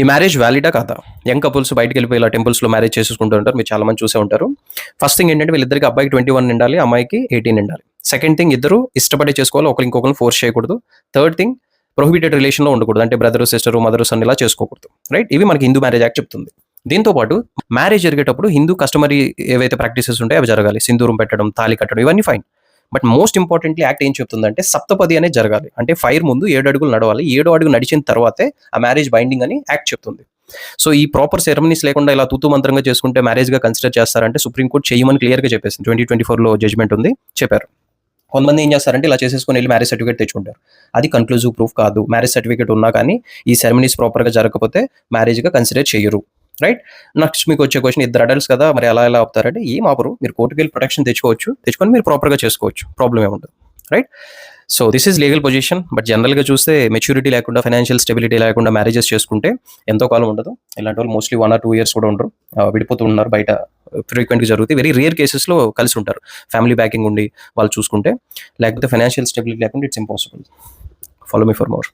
ఈ మ్యారేజ్ వ్యాలిడా కాదా? Young couples బయటికి వెళ్ళిపోయి ఇలా టెంపుల్స్లో మ్యారేజ్ చేసుకుంటూ ఉంటారు, మీరు చాలా మంది చూసే ఉంటారు. ఫస్ట్ థింగ్ ఏంటంటే వీళ్ళిద్దరికి అబ్బాయికి 21 ఉండాలి, అమ్మాయికి 18 ఉండాలి. సెకండ్ థింగ్ ఇద్దరు ఇష్టపడే చేసుకోవాలి, ఒకరు ఇంకొకరిని ఫోర్స్ చేయకూడదు. థర్డ్ థింగ్ ప్రొహిబిటెడ్ రిలేషన్లో ఉండకూడదు, అంటే బ్రదర్ సిస్టర్ మదర్ సన్ ఇలా చేసుకోకూడదు. రైట్, ఇవి మనకి హిందూ మ్యారేజ్ యాక్ట్ చెప్తుంది. దీంతో పాటు మ్యారేజ్ జరిగేటప్పుడు హిందూ కస్టమరీ ఏవైతే ప్రాక్టీసెస్ ఉంటాయో అవి జరగాలి. సింధూరం పెట్టడం, తాళి కట్టడం, ఇవన్నీ fine. But most importantly act ఏం చెప్తుందంటే సప్తపది అనేది జరగాలి. అంటే ఫైర్ ముందు 7 అడుగులు నడవాలి, 7వ అడుగు నడిచిన తర్వాతే ఆ మ్యారేజ్ బైండింగ్ అని యాక్ట్ చెప్తుంది. సో ఈ ప్రాపర్ సెరమనీస్ లేకుండా ఇలా తూతూ మంత్రంగా చేసుకుంటే మ్యారేజ్గా కన్సిడర్ చేస్తారంటే సుప్రీంకోర్టు చేయమని క్లియర్గా చెప్పేసింది. 2024లో జడ్జ్మెంట్ ఉంది, చెప్పారు. కొంతమంది ఏం చేస్తారంటే ఇలా చేసేసుకొని వెళ్ళి మ్యారేజ్ సర్టిఫికేట్ తెచ్చుకుంటారు. అది కన్క్లూజివ్ ప్రూఫ్ కాదు. మ్యారేజ్ సర్టిఫికేట్ ఉన్నా కానీ ఈ సెరమనీస్ ప్రాపర్గా జరగకపోతే మ్యారేజ్గా కన్సిడర్ చేయరు. రైట్, నెక్స్ట్ మీకు వచ్చే క్వశ్చన్, ఇద్దరు అడల్ట్స్ కదా మరి ఎలా ఆపుతారంటే ఏం ఆపరు, మీరు కోర్టుకి వెళ్ళి ప్రొటెక్షన్ తెచ్చుకొని మీరు ప్రాపర్గా చేసుకోవచ్చు, ప్రాబ్లం ఏముండదు. Right, so this is legal position. But జనరల్గా చూస్తే మెచ్యూరిటీ లేకుండా, ఫైనాన్షియల్ స్టెబిలిటీ లేకుండా మ్యారేజెస్ చేసుకుంటే ఎంతో కాలం ఉండదు. ఇలాంటి వాళ్ళు మోస్ట్లీ 1 or 2 years కూడా ఉండరు, విడిపోతూ ఉన్నారు. బయట ఫ్రీక్వెంట్గా జరుగుతాయి, వెరీ రేర్ కేసెస్లో కలిసి ఉంటారు. ఫ్యామిలీ బ్యాకింగ్ ఉండి వాళ్ళు చూసుకుంటే, లేకపోతే ఫైనాన్షియల్ స్టెబిలిటీ లేకుండా it's impossible. Follow me for more.